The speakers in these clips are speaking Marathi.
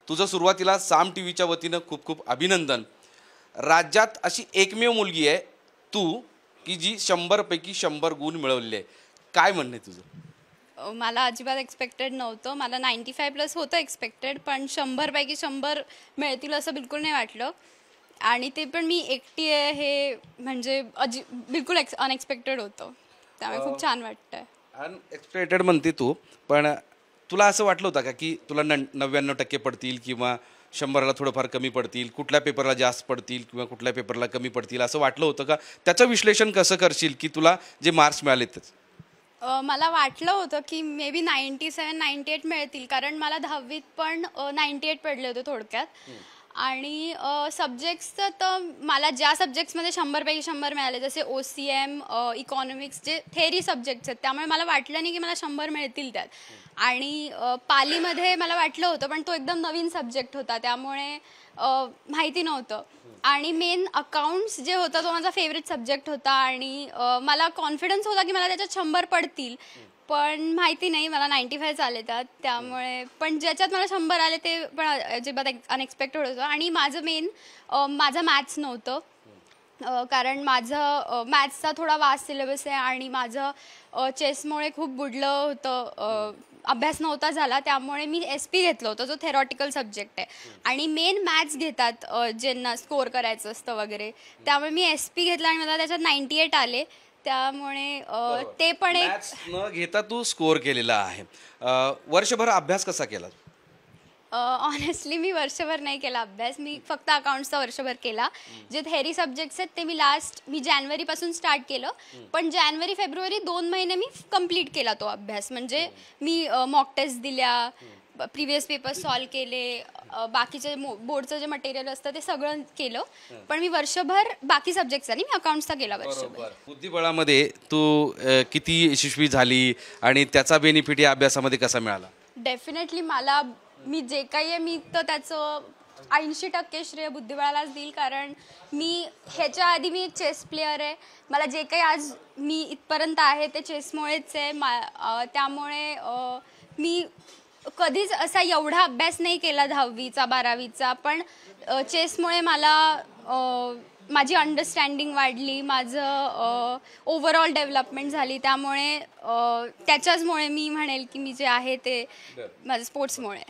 तुझं सुरुवातीला साम टीव्हीच्या वतीनं खूप खूप अभिनंदन। राज्यात अशी एकमेव मुलगी आहे तू की जी 100 पैकी 100 गुण मिळवले। काय म्हणणे तुझं? मला अजिबात एक्सपेक्टेड नव्हतं। मला 95+ होतं एक्सपेक्टेड, पण 100 पैकी 100 मिळतील असं बिलकुल नाही वाटलं। आणि ते पण मी एकटी आहे हे म्हणजे बिलकुल अनएक्सपेक्टेड होतं, त्यामुळे खूप छान वाटतंय। अनएक्सपेक्टेड म्हणते तू, पण तुला असं वाटलं होतं का की तुला 99% पडतील किंवा 100ला थोडंफार कमी पडतील, कुठल्या पेपरला जास्त पडतील किंवा कुठल्या पेपरला कमी पडतील असं वाटलं होतं का? त्याचं विश्लेषण कसं करशील की तुला जे मार्क्स मिळाले तेच? मला वाटलं होतं की मे बी 97-98 मिळतील, कारण मला 10वीत पण 98 पडले होते थोडक्यात। आणि सब्जेक्ट्सचं तर मला ज्या सब्जेक्ट्समध्ये 100 पैकी 100 मिळाले, जसे OCM, इकॉनॉमिक्स, जे थेरी सब्जेक्ट्स आहेत, त्यामुळे मला वाटलं नाही की मला 100 मिळतील त्यात। आणि पालीमध्ये मला वाटलं होतं, पण तो एकदम नवीन सब्जेक्ट होता त्यामुळे माहिती नव्हतं। आणि मेन अकाउंट्स जे होता तो माझा फेवरेट सब्जेक्ट होता आणि मला कॉन्फिडन्स होता की मला त्याच्यात 100 पडतील, पण माहिती नाही मला 95 आले त्यामुळे। पण ज्याच्यात मला 100 आले ते पण अजिबात अनएक्सपेक्टेड होतं। आणि माझं मेन माझं मॅथ्स नव्हतं, कारण माझं मॅथ्सचा थोडा वास्ट सिलेबस आहे आणि माझं चेसमुळे खूप बुडलं होतं, अभ्यास नव्हता झाला, त्यामुळे मी SP घेतलं होतं जो थेरॉटिकल सब्जेक्ट आहे। आणि मेन मॅथ्स घेतात ज्यांना स्कोअर करायचं असतं वगैरे, त्यामुळे मी SP घेतला आणि मला त्याच्यात 98 आले, त्यामुळे ते पण एक न घेता तू स्कोअर केलेला आहे। वर्षभर अभ्यास कसा केला? ऑनेस्टली मी वर्षभर नाही केला अभ्यास, मी फक्त अकाउंट्सचा वर्षभर केला। जे थेरी सब्जेक्ट्स आहेत ते मी जानेवारीपासून स्टार्ट केलं, पण जानेवारी-फेब्रुवारी 2 महिने मी कंप्लीट केला तो अभ्यास। म्हणजे मी मॉक टेस्ट दिल्या, प्रिव्हियस पेपर सॉल्व केले, बाकीचे बोर्डचं जे मटेरियल असतं ते सगळं केलं, पण मी वर्षभर बाकी सब्जेक्ट्सचा नाही, मी अकाउंट्सचा केला वर्षभर। बुद्धिबळामध्ये तू किती यशस्वी झाली आणि त्याचा बेनिफिट या अभ्यासामध्ये कसा मिळाला? डेफिनेटली मी जे काही आहे मी तर त्याचं 80% श्रेय बुद्धिबळालाच देईल, कारण ह्याच्या आधी मी एक चेस प्लेयर आहे। मला जे काही आज मी इथपर्यंत आहे ते चेसमुळेच आहे, त्यामुळे मी कधीच असा एवढा अभ्यास नाही केला 10वीचा 12वीचा, पण चेसमुळे मला माझी अंडरस्टँडिंग वाढली, माझं ओव्हरऑल डेव्हलपमेंट झाली, त्यामुळे त्याच्याचमुळे मी म्हणेल की मी जे आहे ते माझं स्पोर्ट्समुळे।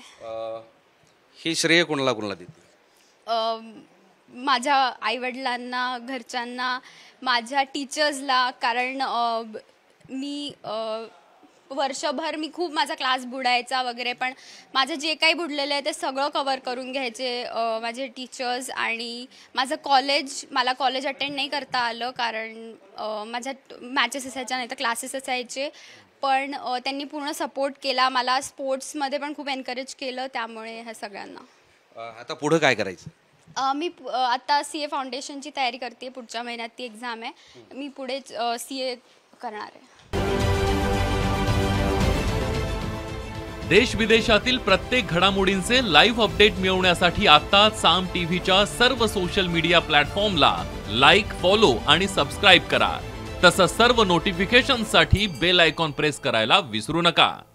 हे श्रेय कोणाला देते? माझ्या आईवडिलांना, घरच्यांना, माझ्या टीचर्सला, कारण मी वर्षभर खूप माझा क्लास बुडायचा वगैरे, पण माझं जे काही बुडलेलं आहे ते सगळं कव्हर करून घ्यायचे माझे टीचर्स। आणि मला कॉलेज अटेंड नाही करता आलं, कारण माझ्या मॅचेस असायच्या, नाही तर क्लासेस असायचे, पण त्यांनी पूर्ण सपोर्ट केला मला, स्पोर्ट्समध्ये पण खूप एनकरेज केलं, त्यामुळे ह्या सगळ्यांना। आता पुढं काय करायचं? मी आता CA फाउंडेशनची तयारी करते, पुढच्या महिन्यात ती एक्झाम आहे, मी पुढे CA करणार आहे। देश विदेशातील प्रत्येक घडामोडींचे लाईव्ह अपडेट मिळवण्यासाठी आता साम टीव्हीच्या सर्व सोशल मीडिया प्लॅटफॉर्मला लाईक, फॉलो आणि सबस्क्राईब करा। तसंच सर्व नोटिफिकेशनसाठी बेल आयकॉन प्रेस करायला विसरू नका।